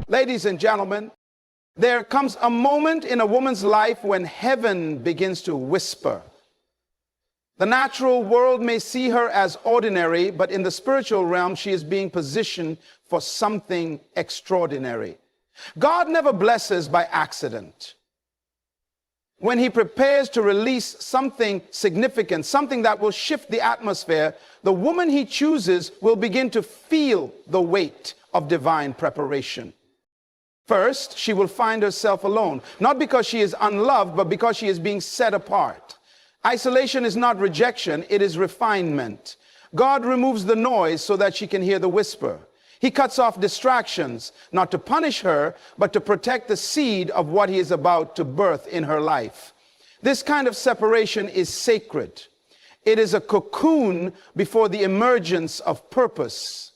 Ladies and gentlemen, there comes a moment in a woman's life when heaven begins to whisper. The natural world may see her as ordinary, but in the spiritual realm, she is being positioned for something extraordinary. God never blesses by accident. When he prepares to release something significant, something that will shift the atmosphere, the woman he chooses will begin to feel the weight of divine preparation. First, she will find herself alone, not because she is unloved, but because she is being set apart. Isolation is not rejection, it is refinement. God removes the noise so that she can hear the whisper. He cuts off distractions, not to punish her, but to protect the seed of what he is about to birth in her life. This kind of separation is sacred. It is a cocoon before the emergence of purpose.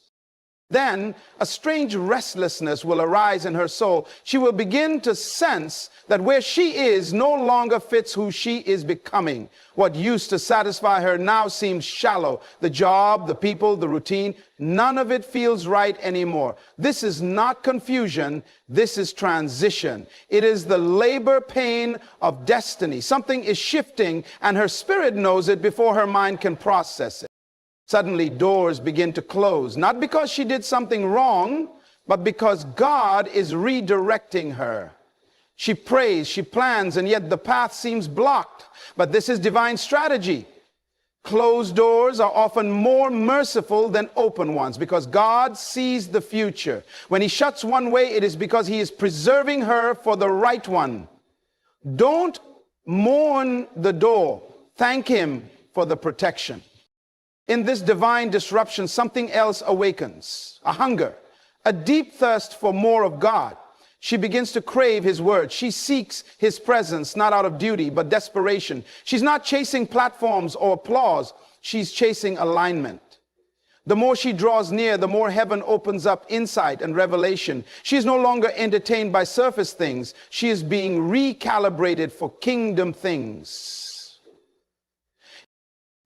Then a strange restlessness will arise in her soul. She will begin to sense that where she is no longer fits who she is becoming. What used to satisfy her now seems shallow. The job, the people, the routine, none of it feels right anymore. This is not confusion. This is transition. It is the labor pain of destiny. Something is shifting, and her spirit knows it before her mind can process it. Suddenly, doors begin to close, not because she did something wrong, but because God is redirecting her. She prays, she plans, and yet the path seems blocked. But this is divine strategy. Closed doors are often more merciful than open ones because God sees the future. When he shuts one way, it is because he is preserving her for the right one. Don't mourn the door. Thank him for the protection. In this divine disruption, something else awakens, a hunger, a deep thirst for more of God. She begins to crave his word. She seeks his presence, not out of duty, but desperation. She's not chasing platforms or applause. She's chasing alignment. The more she draws near, the more heaven opens up insight and revelation. She is no longer entertained by surface things. She is being recalibrated for kingdom things.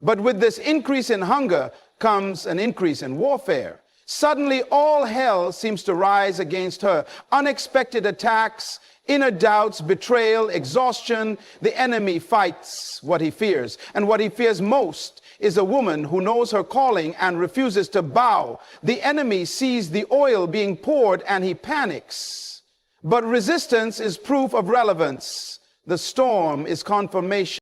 But with this increase in hunger comes an increase in warfare. Suddenly, all hell seems to rise against her. Unexpected attacks, inner doubts, betrayal, exhaustion. The enemy fights what he fears. And what he fears most is a woman who knows her calling and refuses to bow. The enemy sees the oil being poured and he panics. But resistance is proof of relevance. The storm is confirmation.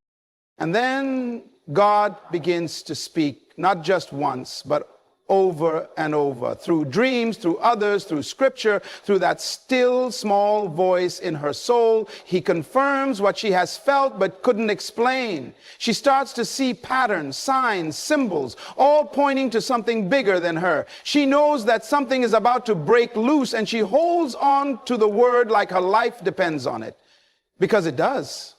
And then God begins to speak, not just once, but over and over, through dreams, through others, through scripture, through that still small voice in her soul. He confirms what she has felt but couldn't explain. She starts to see patterns, signs, symbols, all pointing to something bigger than her. She knows that something is about to break loose, and she holds on to the word like her life depends on it, because it does.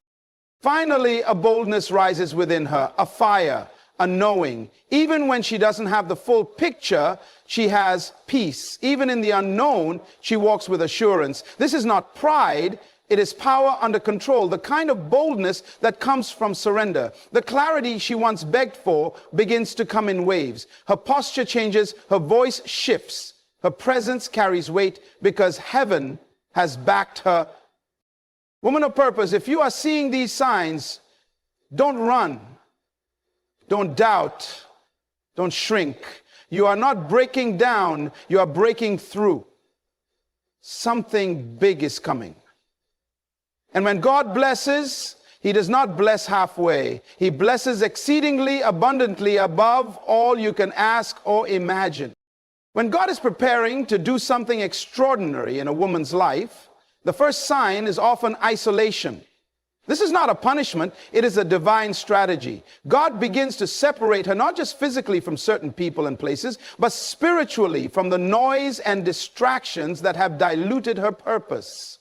Finally, a boldness rises within her, a fire, a knowing. Even when she doesn't have the full picture, she has peace. Even in the unknown, she walks with assurance. This is not pride. It is power under control, the kind of boldness that comes from surrender. The clarity she once begged for begins to come in waves. Her posture changes, her voice shifts. Her presence carries weight because heaven has backed her. Woman of purpose, if you are seeing these signs, don't run, don't doubt, don't shrink. You are not breaking down, you are breaking through. Something big is coming. And when God blesses, he does not bless halfway. He blesses exceedingly abundantly above all you can ask or imagine. When God is preparing to do something extraordinary in a woman's life, the first sign is often isolation. This is not a punishment, it is a divine strategy. God begins to separate her, not just physically from certain people and places, but spiritually from the noise and distractions that have diluted her purpose.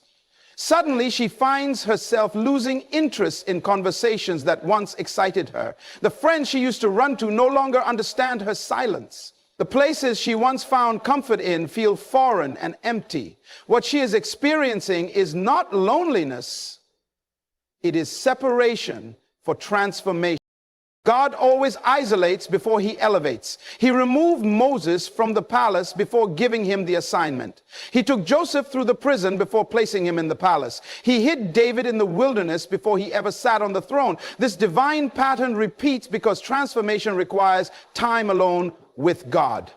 Suddenly, she finds herself losing interest in conversations that once excited her. The friends she used to run to no longer understand her silence. The places she once found comfort in feel foreign and empty. What she is experiencing is not loneliness, it is separation for transformation. God always isolates before he elevates. He removed Moses from the palace before giving him the assignment. He took Joseph through the prison before placing him in the palace. He hid David in the wilderness before he ever sat on the throne. This divine pattern repeats because transformation requires time alone with God.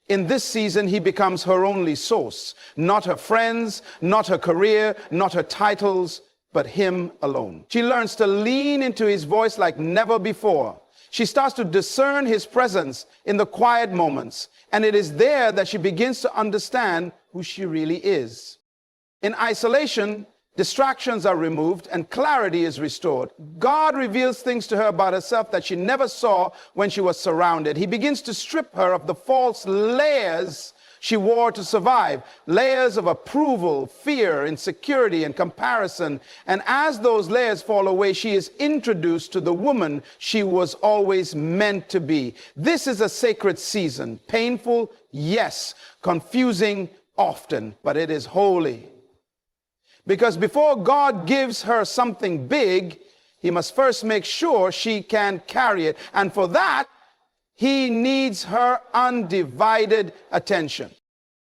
In this season, he becomes her only source, not her friends, not her career, not her titles, but him alone. She learns to lean into his voice like never before. She starts to discern his presence in the quiet moments, and it is there that she begins to understand who she really is. In isolation, distractions are removed and clarity is restored. God reveals things to her about herself that she never saw when she was surrounded. He begins to strip her of the false layers she wore to survive, layers of approval, fear, insecurity, and comparison. And as those layers fall away, she is introduced to the woman she was always meant to be. This is a sacred season. Painful, yes. Confusing, often. But it is holy. Because before God gives her something big, he must first make sure she can carry it. And for that, he needs her undivided attention.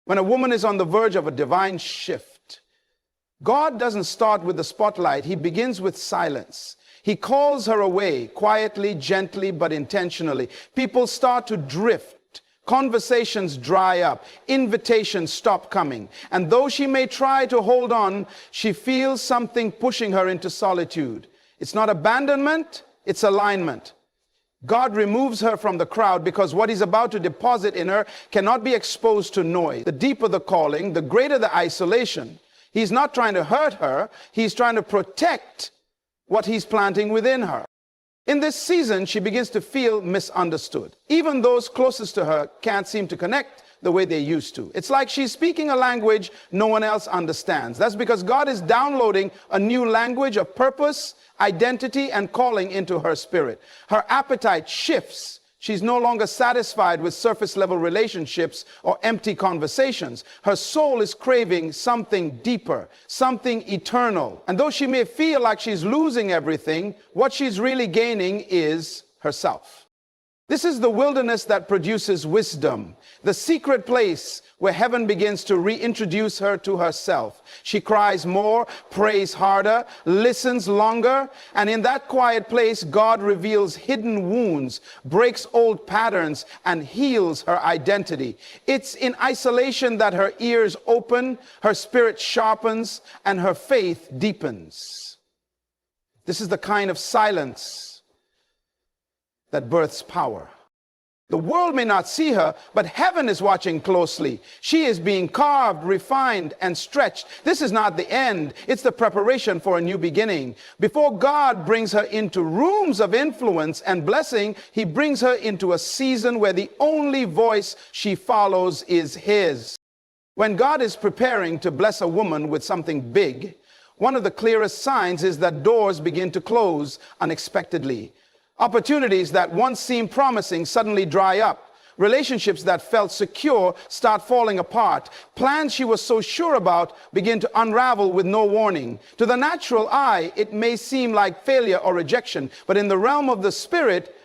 When a woman is on the verge of a divine shift, God doesn't start with the spotlight. He begins with silence. He calls her away quietly, gently, but intentionally. People start to drift. Conversations dry up. Invitations stop coming. And though she may try to hold on, she feels something pushing her into solitude. It's not abandonment, it's alignment. God removes her from the crowd because what he's about to deposit in her cannot be exposed to noise. The deeper the calling, the greater the isolation. He's not trying to hurt her. He's trying to protect what he's planting within her. In this season, she begins to feel misunderstood. Even those closest to her can't seem to connect the way they used to. It's like she's speaking a language no one else understands. That's because God is downloading a new language of purpose, identity, and calling into her spirit. Her appetite shifts. She's no longer satisfied with surface level relationships or empty conversations. Her soul is craving something deeper, something eternal. And though she may feel like she's losing everything, what she's really gaining is herself. This is the wilderness that produces wisdom, the secret place where heaven begins to reintroduce her to herself. She cries more, prays harder, listens longer, and in that quiet place, God reveals hidden wounds, breaks old patterns, and heals her identity. It's in isolation that her ears open, her spirit sharpens, and her faith deepens. This is the kind of silence that births power. The world may not see her, but heaven is watching closely. She is being carved, refined, and stretched. This is not the end. It's the preparation for a new beginning. Before God brings her into rooms of influence and blessing, he brings her into a season where the only voice she follows is his. When God is preparing to bless a woman with something big, one of the clearest signs is that doors begin to close unexpectedly. Opportunities that once seemed promising suddenly dry up. Relationships that felt secure start falling apart. Plans she was so sure about begin to unravel with no warning. To the natural eye, it may seem like failure or rejection, but in the realm of the spirit,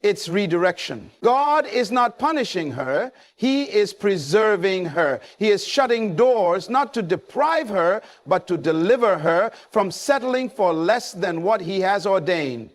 it's redirection. God is not punishing her. He is preserving her. He is shutting doors, not to deprive her, but to deliver her from settling for less than what he has ordained.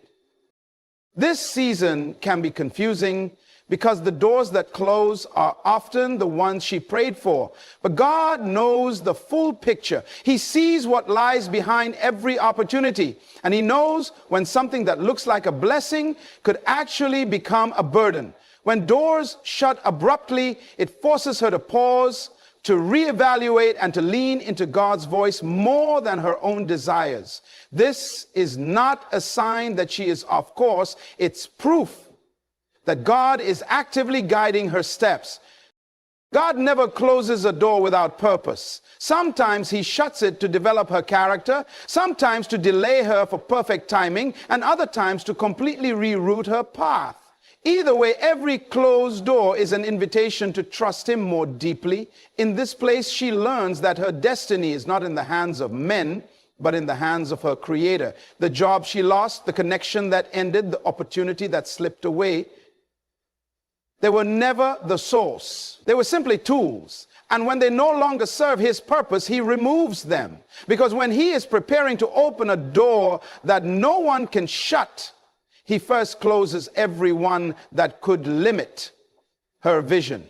This season can be confusing because the doors that close are often the ones she prayed for. But God knows the full picture. He sees what lies behind every opportunity. And he knows when something that looks like a blessing could actually become a burden. When doors shut abruptly, it forces her to pause, to reevaluate, and to lean into God's voice more than her own desires. This is not a sign that she is off course. It's proof that God is actively guiding her steps. God never closes a door without purpose. Sometimes he shuts it to develop her character, sometimes to delay her for perfect timing, and other times to completely reroute her path. Either way, every closed door is an invitation to trust him more deeply. In this place, she learns that her destiny is not in the hands of men, but in the hands of her Creator. The job she lost, the connection that ended, the opportunity that slipped away, they were never the source. They were simply tools. And when they no longer serve his purpose, he removes them. Because when he is preparing to open a door that no one can shut, he first closes every one that could limit her vision.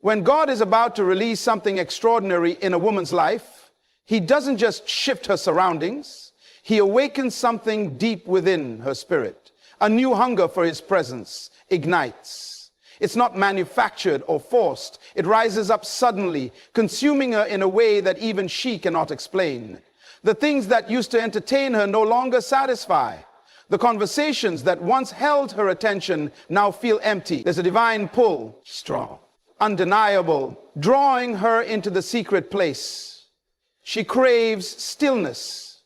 When God is about to release something extraordinary in a woman's life, he doesn't just shift her surroundings. He awakens something deep within her spirit. A new hunger for his presence ignites. It's not manufactured or forced. It rises up suddenly, consuming her in a way that even she cannot explain. The things that used to entertain her no longer satisfy. The conversations that once held her attention now feel empty. There's a divine pull, strong, undeniable, drawing her into the secret place. She craves stillness,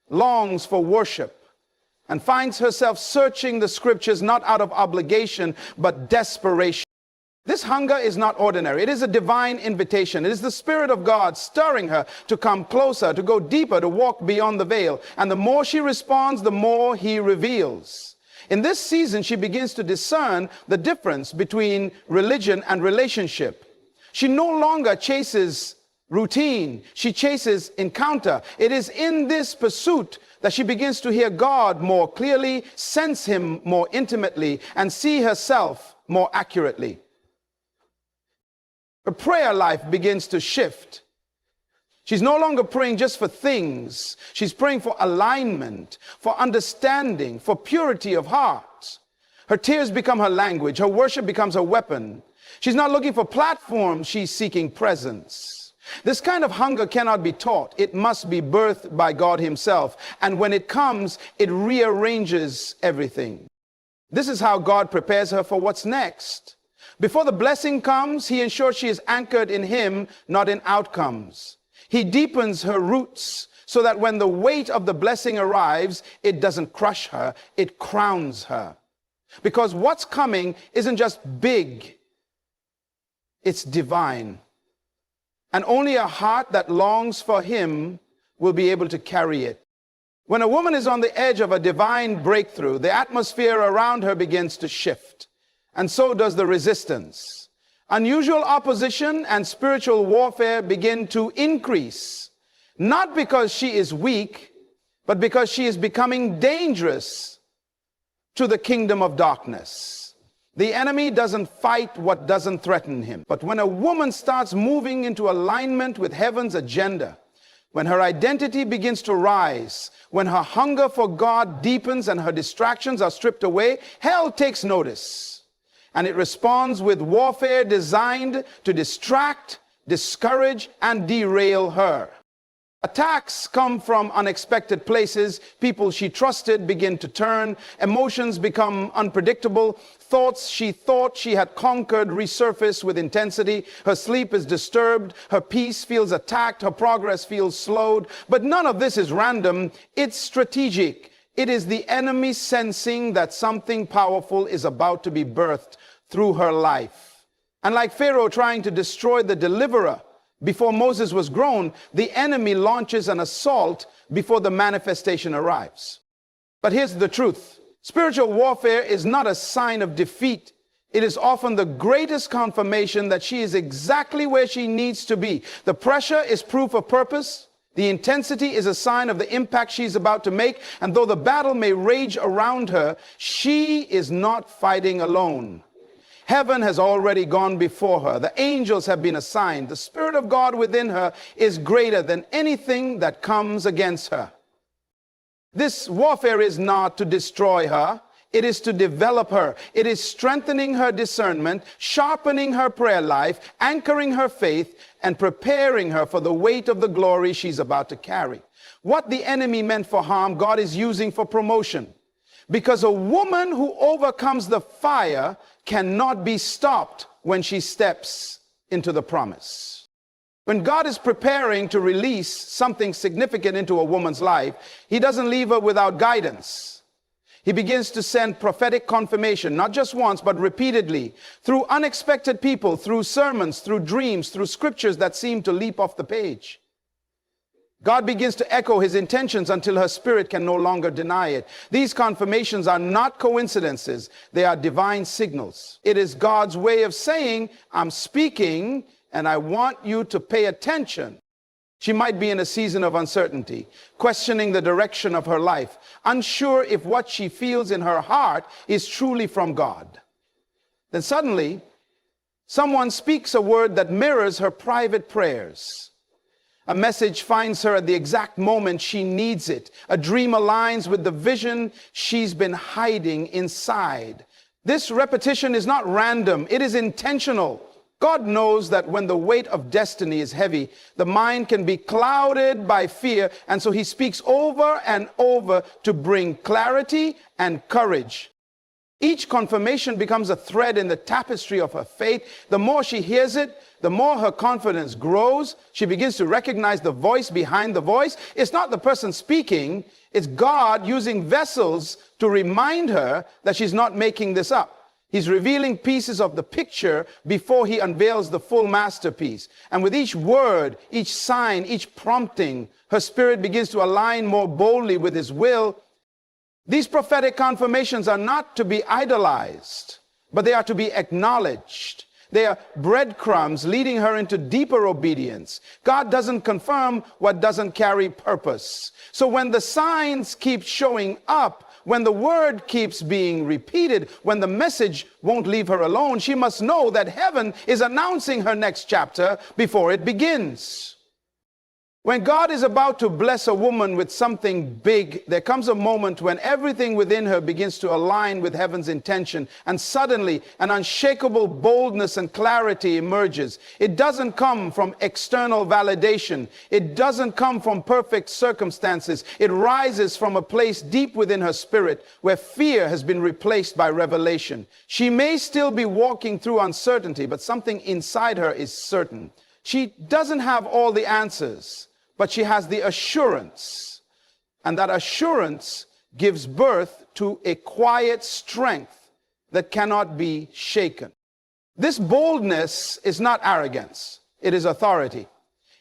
longs for worship, and finds herself searching the scriptures not out of obligation, but desperation. This hunger is not ordinary. It is a divine invitation. It is the Spirit of God stirring her to come closer, to go deeper, to walk beyond the veil. And the more she responds, the more he reveals. In this season, she begins to discern the difference between religion and relationship. She no longer chases routine. She chases encounter. It is in this pursuit that she begins to hear God more clearly, sense him more intimately, and see herself more accurately. Her prayer life begins to shift. She's no longer praying just for things. She's praying for alignment, for understanding, for purity of heart. Her tears become her language. Her worship becomes her weapon. She's not looking for platforms. She's seeking presence. This kind of hunger cannot be taught. It must be birthed by God himself. And when it comes, it rearranges everything. This is how God prepares her for what's next. Before the blessing comes, he ensures she is anchored in him, not in outcomes. He deepens her roots so that when the weight of the blessing arrives, it doesn't crush her, it crowns her. Because what's coming isn't just big, it's divine. And only a heart that longs for him will be able to carry it. When a woman is on the edge of a divine breakthrough, the atmosphere around her begins to shift. And so does the resistance. Unusual opposition and spiritual warfare begin to increase, not because she is weak, but because she is becoming dangerous to the kingdom of darkness. The enemy doesn't fight what doesn't threaten him. But when a woman starts moving into alignment with heaven's agenda, when her identity begins to rise, when her hunger for God deepens and her distractions are stripped away, hell takes notice. And it responds with warfare designed to distract, discourage, and derail her. Attacks come from unexpected places. People she trusted begin to turn. Emotions become unpredictable. Thoughts she thought she had conquered resurface with intensity. Her sleep is disturbed. Her peace feels attacked. Her progress feels slowed. But none of this is random. It's strategic. It is the enemy sensing that something powerful is about to be birthed through her life. And like Pharaoh trying to destroy the deliverer before Moses was grown, the enemy launches an assault before the manifestation arrives. But here's the truth. Spiritual warfare is not a sign of defeat. It is often the greatest confirmation that she is exactly where she needs to be. The pressure is proof of purpose. The intensity is a sign of the impact she's about to make. And though the battle may rage around her, she is not fighting alone. Heaven has already gone before her. The angels have been assigned. The Spirit of God within her is greater than anything that comes against her. This warfare is not to destroy her. It is to develop her. It is strengthening her discernment, sharpening her prayer life, anchoring her faith, and preparing her for the weight of the glory she's about to carry. What the enemy meant for harm, God is using for promotion. Because a woman who overcomes the fire cannot be stopped when she steps into the promise. When God is preparing to release something significant into a woman's life, he doesn't leave her without guidance. He begins to send prophetic confirmation, not just once, but repeatedly, through unexpected people, through sermons, through dreams, through scriptures that seem to leap off the page. God begins to echo his intentions until her spirit can no longer deny it. These confirmations are not coincidences. They are divine signals. It is God's way of saying, I'm speaking and I want you to pay attention. She might be in a season of uncertainty, questioning the direction of her life, unsure if what she feels in her heart is truly from God. Then suddenly, someone speaks a word that mirrors her private prayers. A message finds her at the exact moment she needs it. A dream aligns with the vision she's been hiding inside. This repetition is not random, it is intentional. God knows that when the weight of destiny is heavy, the mind can be clouded by fear, and so he speaks over and over to bring clarity and courage. Each confirmation becomes a thread in the tapestry of her faith. The more she hears it, the more her confidence grows. She begins to recognize the voice behind the voice. It's not the person speaking, it's God using vessels to remind her that she's not making this up. He's revealing pieces of the picture before he unveils the full masterpiece. And with each word, each sign, each prompting, her spirit begins to align more boldly with his will. These prophetic confirmations are not to be idolized, but they are to be acknowledged. They are breadcrumbs leading her into deeper obedience. God doesn't confirm what doesn't carry purpose. So when the signs keep showing up, when the word keeps being repeated, when the message won't leave her alone, she must know that heaven is announcing her next chapter before it begins. When God is about to bless a woman with something big, there comes a moment when everything within her begins to align with heaven's intention, and suddenly an unshakable boldness and clarity emerges. It doesn't come from external validation. It doesn't come from perfect circumstances. It rises from a place deep within her spirit where fear has been replaced by revelation. She may still be walking through uncertainty, but something inside her is certain. She doesn't have all the answers, but she has the assurance, and that assurance gives birth to a quiet strength that cannot be shaken. This boldness is not arrogance, it is authority.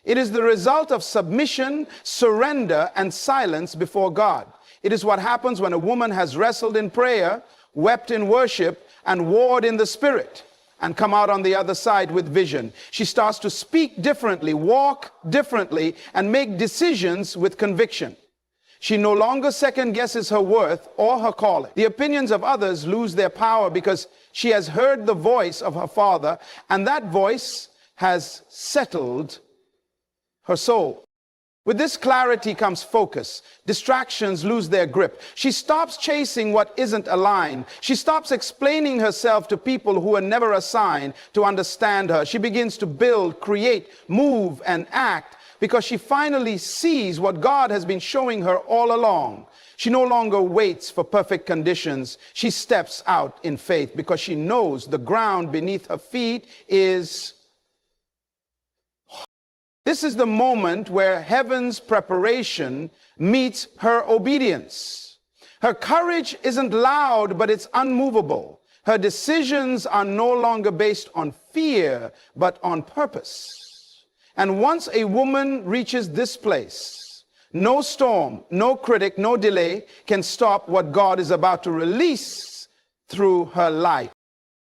It is the result of submission, surrender, and silence before God. It is what happens when a woman has wrestled in prayer, wept in worship, and warred in the spirit, and come out on the other side with vision. She starts to speak differently, walk differently, and make decisions with conviction. She no longer second guesses her worth or her calling. The opinions of others lose their power because she has heard the voice of her Father, and that voice has settled her soul. With this clarity comes focus. Distractions lose their grip. She stops chasing what isn't aligned. She stops explaining herself to people who are never assigned to understand her. She begins to build, create, move, and act because she finally sees what God has been showing her all along. She no longer waits for perfect conditions. She steps out in faith because she knows the ground beneath her feet is. This is the moment where heaven's preparation meets her obedience. Her courage isn't loud, but it's unmovable. Her decisions are no longer based on fear, but on purpose. And once a woman reaches this place, no storm, no critic, no delay can stop what God is about to release through her life.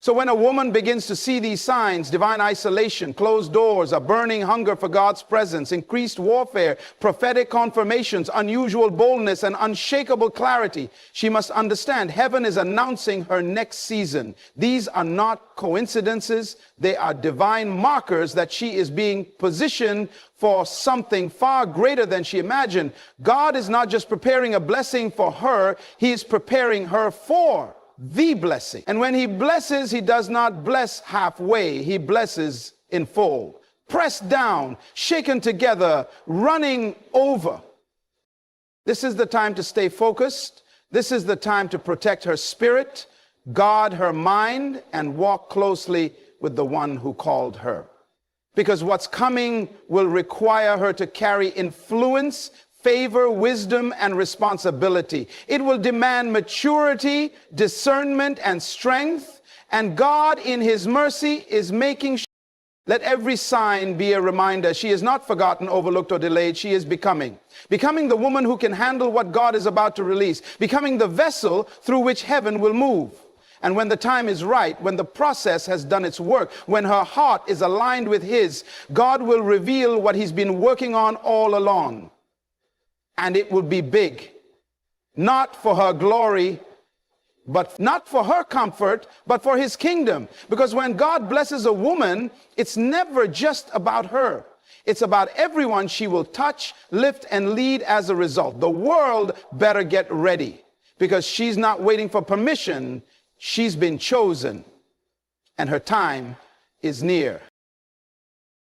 So when a woman begins to see these signs, divine isolation, closed doors, a burning hunger for God's presence, increased warfare, prophetic confirmations, unusual boldness, and unshakable clarity, she must understand heaven is announcing her next season. These are not coincidences. They are divine markers that she is being positioned for something far greater than she imagined. God is not just preparing a blessing for her, he is preparing her for the blessing. And when he blesses, he does not bless halfway. He blesses in full. Pressed down, shaken together, running over. This is the time to stay focused. This is the time to protect her spirit, guard her mind, and walk closely with the one who called her. Because what's coming will require her to carry influence, favor, wisdom, and responsibility. It will demand maturity, discernment, and strength. And God, in his mercy, is making sure Let every sign be a reminder. She is not forgotten, overlooked, or delayed. She is becoming. Becoming the woman who can handle what God is about to release. Becoming the vessel through which heaven will move. And when the time is right, when the process has done its work, when her heart is aligned with his, God will reveal what he's been working on all along. And it will be big. Not for her glory, but not for her comfort, but for his kingdom. Because when God blesses a woman, it's never just about her. It's about everyone she will touch, lift, and lead as a result. The world better get ready, because she's not waiting for permission. She's been chosen, and her time is near.